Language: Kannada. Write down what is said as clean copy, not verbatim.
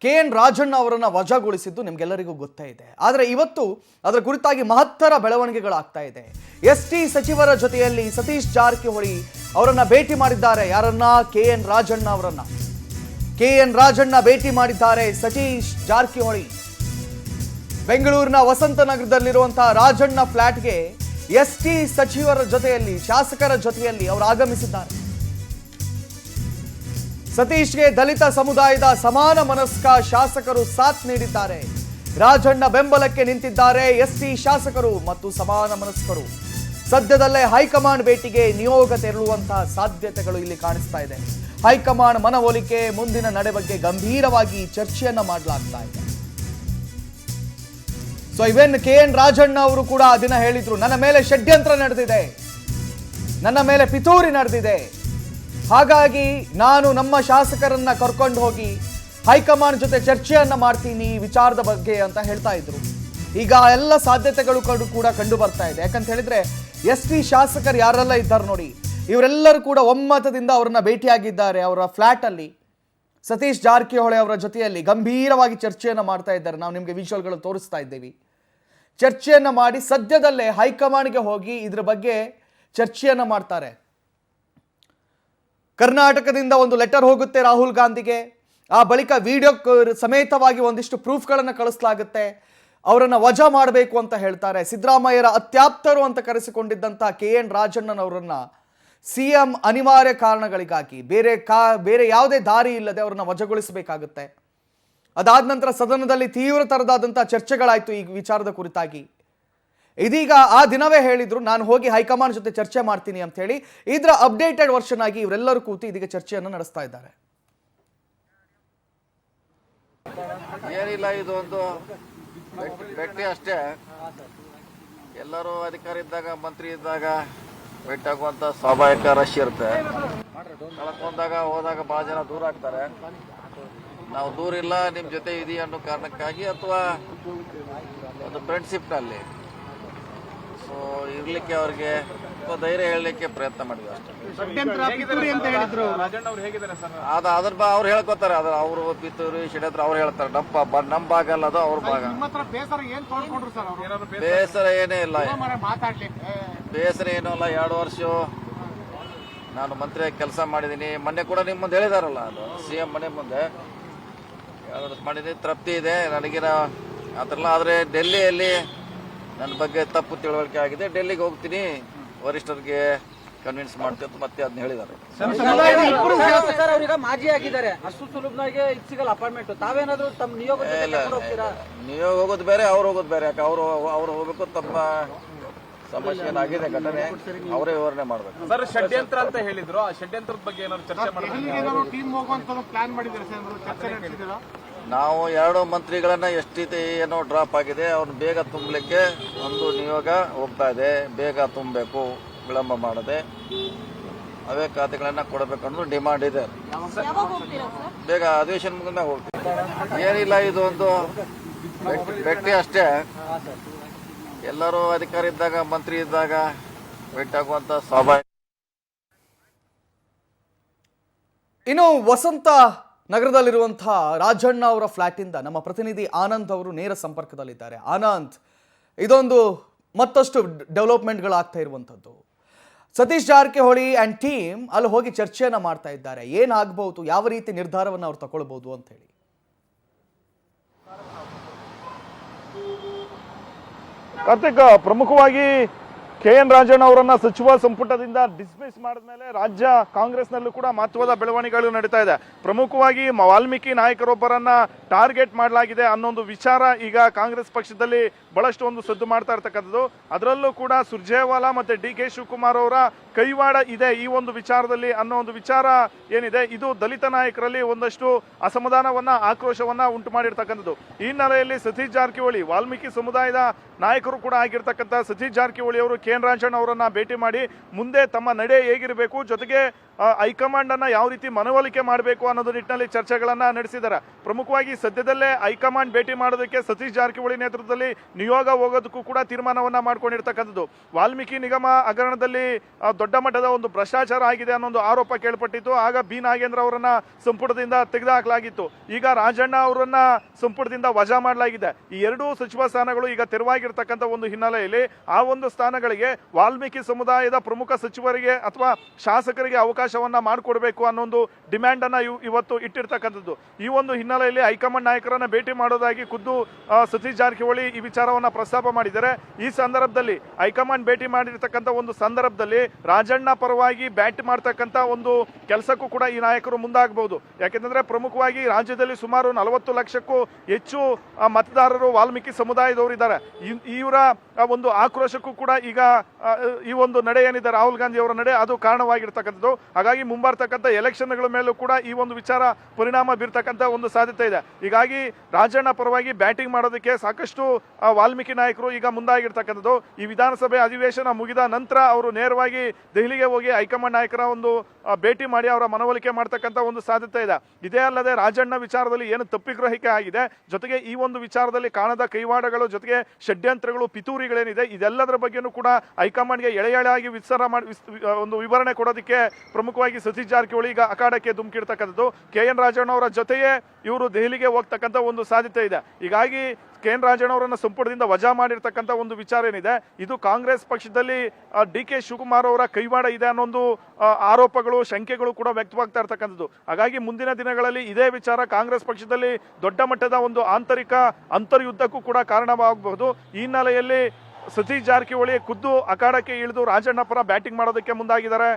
KN ರಾಜಣ್ಣ ಅವರನ್ನ ವಜಾಗೊಳಿಸಿದ್ದು ನಿಮಗೆಲ್ಲರಿಗೂ ಗೊತ್ತೇ ಇದೆ. ಆದರೆ ಇವತ್ತು ಅದರ ಕುರಿತಾಗಿ ಮಹತ್ತರ ಬೆಳವಣಿಗೆಗಳಾಗ್ತಾ ಇದೆ. ಎಸ್ಟಿ ಸಚಿವರ ಜೊತೆಯಲ್ಲಿ ಸತೀಶ್ ಜಾರಕಿಹೊಳಿ ಅವರನ್ನ ಭೇಟಿ ಮಾಡಿದ್ದಾರೆ. ಯಾರನ್ನ? KN ರಾಜಣ್ಣ ಅವರನ್ನ. KN ರಾಜಣ್ಣ ಭೇಟಿ ಮಾಡಿದ್ದಾರೆ ಸತೀಶ್ ಜಾರಕಿಹೊಳಿ. ಬೆಂಗಳೂರಿನ ವಸಂತನಗರದಲ್ಲಿರುವಂತಹ ರಾಜಣ್ಣ ಫ್ಲಾಟ್ಗೆ ಎಸ್ಟಿ ಸಚಿವರ ಜೊತೆಯಲ್ಲಿ, ಶಾಸಕರ ಜೊತೆಯಲ್ಲಿ ಅವರು ಆಗಮಿಸಿದ್ದಾರೆ. ಸತೀಶ್ಗೆ ದಲಿತ ಸಮುದಾಯದ ಸಮಾನ ಮನಸ್ಕ ಶಾಸಕರು ಸಾಥ್ ನೀಡಿದ್ದಾರೆ. ರಾಜಣ್ಣ ಬೆಂಬಲಕ್ಕೆ ನಿಂತಿದ್ದಾರೆ ಎಸ್ಟಿ ಶಾಸಕರು ಮತ್ತು ಸಮಾನ ಮನಸ್ಕರು. ಸದ್ಯದಲ್ಲೇ ಹೈಕಮಾಂಡ್ ಭೇಟಿಗೆ ನಿಯೋಗ ತೆರಳುವಂತಹ ಸಾಧ್ಯತೆಗಳು ಇಲ್ಲಿ ಕಾಣಿಸ್ತಾ ಇದೆ. ಹೈಕಮಾಂಡ್ ಮನವೊಲಿಕೆ, ಮುಂದಿನ ನಡೆ ಬಗ್ಗೆ ಗಂಭೀರವಾಗಿ ಚರ್ಚೆಯನ್ನ ಮಾಡಲಾಗ್ತಾ ಇದೆ. ಸೊ ಇವನ್ KN ರಾಜಣ್ಣ ಅವರು ಕೂಡ ಆ ದಿನ ಹೇಳಿದ್ರು, ನನ್ನ ಮೇಲೆ ಷಡ್ಯಂತ್ರ ನಡೆದಿದೆ, ನನ್ನ ಮೇಲೆ ಪಿತೂರಿ ನಡೆದಿದೆ, ಹಾಗಾಗಿ ನಾನು ನಮ್ಮ ಶಾಸಕರನ್ನ ಕರ್ಕೊಂಡು ಹೋಗಿ ಹೈಕಮಾಂಡ್ ಜೊತೆ ಚರ್ಚೆಯನ್ನ ಮಾಡ್ತೀನಿ ವಿಚಾರದ ಬಗ್ಗೆ ಅಂತ ಹೇಳ್ತಾ ಇದ್ರು. ಈಗ ಎಲ್ಲ ಸಾಧ್ಯತೆಗಳು ಕೂಡ ಕಂಡು ಬರ್ತಾ ಇದೆ. ಯಾಕಂತ ಹೇಳಿದ್ರೆ ಎಸ್ಟಿ ಶಾಸಕರು ಯಾರೆಲ್ಲ ಇದ್ದಾರೆ ನೋಡಿ, ಇವರೆಲ್ಲರೂ ಕೂಡ ಒಮ್ಮತದಿಂದ ಅವರನ್ನ ಭೇಟಿಯಾಗಿದ್ದಾರೆ. ಅವರ ಫ್ಲಾಟ್ ಅಲ್ಲಿ ಸತೀಶ್ ಜಾರಕಿಹೊಳಿ ಅವರ ಜೊತೆಯಲ್ಲಿ ಗಂಭೀರವಾಗಿ ಚರ್ಚೆಯನ್ನ ಮಾಡ್ತಾ ಇದ್ದಾರೆ. ನಾವು ನಿಮ್ಗೆ ವಿಜುವಲ್ಗಳು ತೋರಿಸ್ತಾ ಇದ್ದೇವೆ. ಚರ್ಚೆಯನ್ನ ಮಾಡಿ ಸದ್ಯದಲ್ಲೇ ಹೈಕಮಾಂಡ್ಗೆ ಹೋಗಿ ಇದ್ರ ಬಗ್ಗೆ ಚರ್ಚೆಯನ್ನ ಮಾಡ್ತಾರೆ. ಕರ್ನಾಟಕದಿಂದ ಒಂದು ಲೆಟರ್ ಹೋಗುತ್ತೆ ರಾಹುಲ್ ಗಾಂಧಿಗೆ. ಆ ಬಳಿಕ ವಿಡಿಯೋ ಸಮೇತವಾಗಿ ಒಂದಿಷ್ಟು ಪ್ರೂಫ್ಗಳನ್ನು ಕಳಿಸಲಾಗುತ್ತೆ. ಅವರನ್ನು ವಜಾ ಮಾಡಬೇಕು ಅಂತ ಹೇಳ್ತಾರೆ. ಸಿದ್ದರಾಮಯ್ಯರ ಅತ್ಯಾಪ್ತರು ಅಂತ ಕರೆಸಿಕೊಂಡಿದ್ದಂಥ KN ರಾಜಣ್ಣನವರನ್ನ CM ಅನಿವಾರ್ಯ ಕಾರಣಗಳಿಗಾಗಿ ಬೇರೆ ಯಾವುದೇ ದಾರಿ ಇಲ್ಲದೆ ಅವರನ್ನ ವಜಾಗೊಳಿಸಬೇಕಾಗುತ್ತೆ. ಅದಾದ ನಂತರ ಸದನದಲ್ಲಿ ತೀವ್ರ ತರದಾದಂಥ ಚರ್ಚೆಗಳಾಯಿತು ಈ ವಿಚಾರದ ಕುರಿತಾಗಿ. ಇದೀಗ ಆ ದಿನವೇ ಹೇಳಿದ್ರು, ನಾನು ಹೋಗಿ ಹೈಕಮಾಂಡ್ ಜೊತೆ ಚರ್ಚೆ ಮಾಡ್ತೀನಿ ಅಂತ ಹೇಳಿ. ಇದರ ಅಪ್ಡೇಟೆಡ್ ವರ್ಷನ್ ಆಗಿ ಇವರೆಲ್ಲರೂ ಕೂತು ಇದೀಗ ಚರ್ಚೆಯನ್ನು ನಡೆಸ್ತಾ ಇದ್ದಾರೆ. ಏನಿಲ್ಲ, ಇದು ಒಂದು ಭೇಟಿ ಅಷ್ಟೇ. ಎಲ್ಲರೂ ಅಧಿಕಾರಿ ಇದ್ದಾಗ, ಮಂತ್ರಿ ಇದ್ದಾಗ ಭೇಟಿ ಆಗುವಂತ ಸ್ವಾಭಾವಿಕ ರಶ್ ಇರುತ್ತೆ. ಕಳ್ಕೊಂಡಾಗ ಹೋದಾಗ ಭಾಳ ಜನ ದೂರ ಆಗ್ತಾರೆ. ನಾವು ದೂರ ಇಲ್ಲ, ನಿಮ್ಮ ಜೊತೆ ಇದೀವಿ ಅನ್ನೋ ಕಾರಣಕ್ಕಾಗಿ ಅಥವಾ ಒಂದು ಫ್ರೆಂಡ್ಶಿಪ್ನಲ್ಲಿ ಸೊ ಇರ್ಲಿಕ್ಕೆ ಅವ್ರಿಗೆ ಧೈರ್ಯ ಹೇಳಲಿಕ್ಕೆ ಪ್ರಯತ್ನ ಮಾಡಿದ್ವಿ ಅಷ್ಟೇ. ಅದ್ರ ಅವ್ರು ಹೇಳ್ಕೊತಾರೆ. ಅದು ಅವರು ಪಿತ್ತೂರು ಷಡ್ಯಂತ್ರ ಅವ್ರು ಹೇಳ್ತಾರೆ. ನಮ್ಮ ಭಾಗ ಅಲ್ಲ, ಅದು ಅವ್ರ ಭಾಗ. ಬೇಸರ ಏನೇ ಇಲ್ಲ, ಬೇಸರ ಏನೂ ಇಲ್ಲ. 2 ವರ್ಷ ನಾನು ಮಂತ್ರಿಯಾಗಿ ಕೆಲಸ ಮಾಡಿದ್ದೀನಿ. ಮೊನ್ನೆ ಕೂಡ ನಿಮ್ಮ ಮುಂದೆ ಹೇಳಿದಾರಲ್ಲ, ಅದು CM ಮನೆ ಮುಂದೆ 2 ವರ್ಷ ಮಾಡಿದ್ದೀನಿ. ತೃಪ್ತಿ ಇದೆ ನನಗಿನ ಆ ಥರ. ಆದರೆ ಡೆಲ್ಲಿಯಲ್ಲಿ ನನ್ನ ಬಗ್ಗೆ ತಪ್ಪು ತಿಳುವಳಿಕೆ ಆಗಿದೆ, ಡೆಲ್ಲಿಗೆ ಹೋಗ್ತೀನಿ, ವರಿಷ್ಠರಿಗೆ ಕನ್ವಿನ್ಸ್ ಮಾಡ್ತೀವಿ ಅಂತ ಮತ್ತೆ ಅದನ್ನ ಹೇಳಿದ್ದಾರೆ. ಮಾಜಿ ಆಗಿದ್ದಾರೆ, ಅಷ್ಟು ಸುಲಭನಾಗೆ ಸಿಗಲ್ಲ ಅಪಾಯಿಂಟ್ಮೆಂಟ್. ತಾವೇನಾದ್ರೂ ತಮ್ಮ ನಿಯೋಗ ಹೋಗೋದು ಬೇರೆ, ಅವ್ರು ಹೋಗೋದು ಬೇರೆ. ಯಾಕೆ ಅವ್ರು ಹೋಗ್ಬೇಕು, ತಮ್ಮ ಸಮಸ್ಯೆ ಏನಾಗಿದೆ ಘಟನೆ ಅವರೇ ವಿವರಣೆ ಮಾಡ್ಬೇಕು. ಸರ್, ಷಡ್ಯಂತ್ರ ಅಂತ ಹೇಳಿದ್ರು, ಆ ಷಡ್ಯಂತ್ರದ ಬಗ್ಗೆ ಏನಾದ್ರು ಚರ್ಚೆ ಮಾಡಿದ್ರು? ನಾವು 2 ಮಂತ್ರಿಗಳನ್ನ ಎಷ್ಟಿ ಏನೋ ಡ್ರಾಪ್ ಆಗಿದೆ, ಅವ್ರನ್ನ ಬೇಗ ತುಂಬಲಿಕ್ಕೆ ಒಂದು ನಿಯೋಗ ಹೋಗ್ತಾ ಇದೆ. ಬೇಗ ತುಂಬಬೇಕು, ವಿಳಂಬ ಮಾಡದೆ ಅವೇ ಖಾತೆಗಳನ್ನ ಕೊಡಬೇಕು ಅನ್ನೋದು ಡಿಮಾಂಡ್ ಇದೆ. ಬೇಗ ಅಧಿವೇಶನ ಮುಗಿದ ಹೋಗ್ತೀವಿ. ಏನಿಲ್ಲ, ಇದು ಒಂದು ಭೇಟಿ ಅಷ್ಟೇ. ಎಲ್ಲರೂ ಅಧಿಕಾರಿ ಇದ್ದಾಗ, ಮಂತ್ರಿ ಇದ್ದಾಗ ಭೇಟಿ ಆಗುವಂತ ಸ್ವಾಭಾವಿಕ. ಇನ್ನು ವಸಂತ ನಗರದಲ್ಲಿರುವಂತಹ ರಾಜಣ್ಣ ಅವರ ಫ್ಲಾಟಿಂದ ನಮ್ಮ ಪ್ರತಿನಿಧಿ ಆನಂದ್ ಅವರು ನೇರ ಸಂಪರ್ಕದಲ್ಲಿದ್ದಾರೆ. ಆನಂದ್, ಇದೊಂದು ಮತ್ತಷ್ಟು ಡೆವಲಪ್ಮೆಂಟ್ಗಳಾಗ್ತಾ ಇರುವಂಥದ್ದು. ಸತೀಶ್ ಜಾರಕಿಹೊಳಿ ಆ್ಯಂಡ್ ಟೀಮ್ ಅಲ್ಲಿ ಹೋಗಿ ಚರ್ಚೆಯನ್ನ ಮಾಡ್ತಾ ಇದ್ದಾರೆ. ಏನಾಗಬಹುದು, ಯಾವ ರೀತಿ ನಿರ್ಧಾರವನ್ನು ಅವ್ರು ತಗೊಳ್ಬಹುದು ಅಂತ ಹೇಳಿ. ಕಾರ್ತಿಕ್, ಪ್ರಮುಖವಾಗಿ KN ರಾಜಣ್ಣ ಅವರನ್ನ ಸಚಿವ ಸಂಪುಟದಿಂದ ಡಿಸ್ಮಿಸ್ ಮಾಡಿದ ಮೇಲೆ ರಾಜ್ಯ ಕಾಂಗ್ರೆಸ್ನಲ್ಲೂ ಕೂಡ ಮಹತ್ವದ ಬೆಳವಣಿಗೆಗಳು ನಡೀತಾ ಇದೆ. ಪ್ರಮುಖವಾಗಿ ವಾಲ್ಮೀಕಿ ನಾಯಕರೊಬ್ಬರನ್ನ ಟಾರ್ಗೆಟ್ ಮಾಡಲಾಗಿದೆ ಅನ್ನೋ ವಿಚಾರ ಈಗ ಕಾಂಗ್ರೆಸ್ ಪಕ್ಷದಲ್ಲಿ ಬಹಳಷ್ಟು ಒಂದು ಸದ್ದು ಮಾಡ್ತಾ ಇರ್ತಕ್ಕಂಥದ್ದು. ಅದರಲ್ಲೂ ಕೂಡ ಸುರ್ಜೇವಾಲಾ ಮತ್ತೆ DK ಶಿವಕುಮಾರ್ ಅವರ ಕೈವಾಡ ಇದೆ ಈ ಒಂದು ವಿಚಾರದಲ್ಲಿ ಅನ್ನೋ ಒಂದು ವಿಚಾರ ಏನಿದೆ, ಇದು ದಲಿತ ನಾಯಕರಲ್ಲಿ ಒಂದಷ್ಟು ಅಸಮಾಧಾನವನ್ನ, ಆಕ್ರೋಶವನ್ನ ಉಂಟು ಮಾಡಿರ್ತಕ್ಕಂಥದ್ದು. ಈ ಹಿನ್ನೆಲೆಯಲ್ಲಿ ಸತೀಶ್ ಜಾರಕಿಹೊಳಿ, ವಾಲ್ಮೀಕಿ ಸಮುದಾಯದ ನಾಯಕರು ಕೂಡ ಆಗಿರ್ತಕ್ಕಂಥ ಸತೀಶ್ ಜಾರಕಿಹೊಳಿ ಅವರು KN ರಾಜಣ್ಣ ಅವರನ್ನ ಭೇಟಿ ಮಾಡಿ ಮುಂದೆ ತಮ್ಮ ನಡೆ ಹೇಗಿರಬೇಕು, ಜೊತೆಗೆ ಹೈಕಮಾಂಡ್ ಅನ್ನ ಯಾವ ರೀತಿ ಮನವೊಲಿಕೆ ಮಾಡಬೇಕು ಅನ್ನೋದು ನಿಟ್ಟಿನಲ್ಲಿ ಚರ್ಚೆಗಳನ್ನ ನಡೆಸಿದ್ದಾರೆ. ಪ್ರಮುಖವಾಗಿ ಸದ್ಯದಲ್ಲೇ ಹೈಕಮಾಂಡ್ ಭೇಟಿ ಮಾಡೋದಕ್ಕೆ ಸತೀಶ್ ಜಾರಕಿಹೊಳಿ ನೇತೃತ್ವದಲ್ಲಿ ನಿಯೋಗ ಹೋಗೋದಕ್ಕೂ ಕೂಡ ತೀರ್ಮಾನವನ್ನ ಮಾಡ್ಕೊಂಡಿರ್ತಕ್ಕಂಥದ್ದು. ವಾಲ್ಮೀಕಿ ನಿಗಮ ಹಗರಣದಲ್ಲಿ ದೊಡ್ಡ ಮಟ್ಟದ ಒಂದು ಭ್ರಷ್ಟಾಚಾರ ಆಗಿದೆ ಅನ್ನೋ ಒಂದು ಆರೋಪ ಕೇಳ್ಪಟ್ಟಿತ್ತು. ಆಗ ಬಿ ನಾಗೇಂದ್ರ ಅವರನ್ನ ಸಂಪುಟದಿಂದ ತೆಗೆದುಹಾಕಲಾಗಿತ್ತು. ಈಗ ರಾಜಣ್ಣ ಅವರನ್ನ ಸಂಪುಟದಿಂದ ವಜಾ ಮಾಡಲಾಗಿದೆ. ಈ ಎರಡೂ ಸಚಿವ ಸ್ಥಾನಗಳು ಈಗ ತೆರವಾಗಿರ್ತಕ್ಕಂಥ ಒಂದು ಹಿನ್ನೆಲೆಯಲ್ಲಿ ಆ ಒಂದು ಸ್ಥಾನಗಳಿಗೆ ವಾಲ್ಮೀಕಿ ಸಮುದಾಯದ ಪ್ರಮುಖ ಸಚಿವರಿಗೆ ಅಥವಾ ಶಾಸಕರಿಗೆ ಅವಕಾಶವನ್ನ ಮಾಡಿಕೊಡ್ಬೇಕು ಅನ್ನೋ ಒಂದು ಡಿಮ್ಯಾಂಡ್ ಅನ್ನ ಇವತ್ತು ಇಟ್ಟಿರ್ತಕ್ಕಂಥದ್ದು. ಈ ಒಂದು ಹಿನ್ನೆಲೆಯಲ್ಲಿ ಹೈಕಮಾಂಡ್ ನಾಯಕರನ್ನ ಭೇಟಿ ಮಾಡೋದಾಗಿ ಖುದ್ದು ಸತೀಶ್ ಜಾರಕಿಹೊಳಿ ಈ ವಿಚಾರವನ್ನ ಪ್ರಸ್ತಾಪ ಮಾಡಿದ್ದಾರೆ. ಈ ಸಂದರ್ಭದಲ್ಲಿ ಹೈಕಮಾಂಡ್ ಭೇಟಿ ಮಾಡಿರ್ತಕ್ಕಂಥ ಒಂದು ಸಂದರ್ಭದಲ್ಲಿ ರಾಜಣ್ಣ ಪರವಾಗಿ ಬ್ಯಾಟ್ ಮಾಡ್ತಕ್ಕಂಥ ಒಂದು ಕೆಲಸಕ್ಕೂ ಕೂಡ ಈ ನಾಯಕರು ಮುಂದಾಗಬಹುದು. ಯಾಕೆಂದ್ರೆ ಪ್ರಮುಖವಾಗಿ ರಾಜ್ಯದಲ್ಲಿ ಸುಮಾರು 40 ಲಕ್ಷಕ್ಕೂ ಹೆಚ್ಚು ಮತದಾರರು ವಾಲ್ಮೀಕಿ ಸಮುದಾಯದವರು ಇದ್ದಾರೆ. ಇವರ ಒಂದು ಆಕ್ರೋಶಕ್ಕೂ ಕೂಡ ಈಗ ಈ ಒಂದು ನಡೆ ಏನಿದೆ ರಾಹುಲ್ ಗಾಂಧಿ ಅವರ ನಡೆ ಅದು ಕಾರಣವಾಗಿರ್ತಕ್ಕಂಥದ್ದು. ಹಾಗಾಗಿ ಮುಂಬರ್ತಕ್ಕಂಥ ಎಲೆಕ್ಷನ್ಗಳ ಮೇಲೂ ಕೂಡ ಈ ಒಂದು ವಿಚಾರ ಪರಿಣಾಮ ಬೀರ್ತಕ್ಕಂಥ ಒಂದು ಸಾಧ್ಯತೆ ಇದೆ. ಹೀಗಾಗಿ ರಾಜಣ್ಣ ಪರವಾಗಿ ಬ್ಯಾಟಿಂಗ್ ಮಾಡೋದಕ್ಕೆ ಸಾಕಷ್ಟು ವಾಲ್ಮೀಕಿ ನಾಯಕರು ಈಗ ಮುಂದಾಗಿರ್ತಕ್ಕಂಥದ್ದು. ಈ ವಿಧಾನಸಭೆ ಅಧಿವೇಶನ ಮುಗಿದ ನಂತರ ಅವರು ನೇರವಾಗಿ ದೆಹಲಿಗೆ ಹೋಗಿ ಹೈಕಮಾಂಡ್ ನಾಯಕರ ಒಂದು ಭೇಟಿ ಮಾಡಿ ಅವರ ಮನವೊಲಿಕೆ ಮಾಡ್ತಕ್ಕಂಥ ಒಂದು ಸಾಧ್ಯತೆ ಇದೆ. ಇದೇ ಅಲ್ಲದೆ ರಾಜಣ್ಣ ವಿಚಾರದಲ್ಲಿ ಏನು ತಪ್ಪಿಗ್ರಹಿಕೆ ಆಗಿದೆ, ಜೊತೆಗೆ ಈ ಒಂದು ವಿಚಾರದಲ್ಲಿ ಕಾಣದ ಕೈವಾಡಗಳು, ಜೊತೆಗೆ ಷಡ್ಯಂತ್ರಗಳು, ಪಿತೂರಿಗಳೇನಿದೆ ಇದೆಲ್ಲದರ ಬಗ್ಗೆನೂ ಕೂಡ ಹೈಕಮಾಂಡ್ಗೆ ಎಳೆ ಎಳೆಯಾಗಿ ಒಂದು ವಿವರಣೆ ಕೊಡೋದಕ್ಕೆ ಪ್ರಮುಖವಾಗಿ ಸತೀಶ್ ಜಾರಕಿಹೊಳಿ ಈಗ ಅಖಾಡಕ್ಕೆ ಧುಮುಕಿರ್ತಕ್ಕಂಥದ್ದು. KN ರಾಜಣ್ಣ ಅವರ ಜೊತೆಯೇ ಇವರು ದೆಹಲಿಗೆ ಹೋಗ್ತಕ್ಕಂಥ ಒಂದು ಸಾಧ್ಯತೆ ಇದೆ. ಹೀಗಾಗಿ KN ರಾಜಣ್ಣ ಅವರನ್ನ ಸಂಪುಟದಿಂದ ವಜಾ ಮಾಡಿರ್ತಕ್ಕಂಥ ಒಂದು ವಿಚಾರ ಏನಿದೆ ಇದು ಕಾಂಗ್ರೆಸ್ ಪಕ್ಷದಲ್ಲಿ DK ಶಿವಕುಮಾರ್ ಅವರ ಕೈವಾಡ ಇದೆ ಅನ್ನೋ ಒಂದು ಆರೋಪಗಳು, ಶಂಕೆಗಳು ಕೂಡ ವ್ಯಕ್ತವಾಗ್ತಾ ಇರ್ತಕ್ಕಂಥದ್ದು. ಹಾಗಾಗಿ ಮುಂದಿನ ದಿನಗಳಲ್ಲಿ ಇದೇ ವಿಚಾರ ಕಾಂಗ್ರೆಸ್ ಪಕ್ಷದಲ್ಲಿ ದೊಡ್ಡ ಮಟ್ಟದ ಒಂದು ಆಂತರಿಕ ಅಂತರ್ಯುದ್ಧಕ್ಕೂ ಕೂಡ ಕಾರಣವಾಗಬಹುದು. ಈ ಹಿನ್ನೆಲೆಯಲ್ಲಿ ಸತೀಶ್ ಜಾರಕಿಹೊಳಿ ಖುದ್ದು ಅಖಾಡಕ್ಕೆ ಇಳಿದು ರಾಜಣ್ಣ ಪರ ಬ್ಯಾಟಿಂಗ್ ಮಾಡೋದಕ್ಕೆ ಮುಂದಾಗಿದ್ದಾರೆ.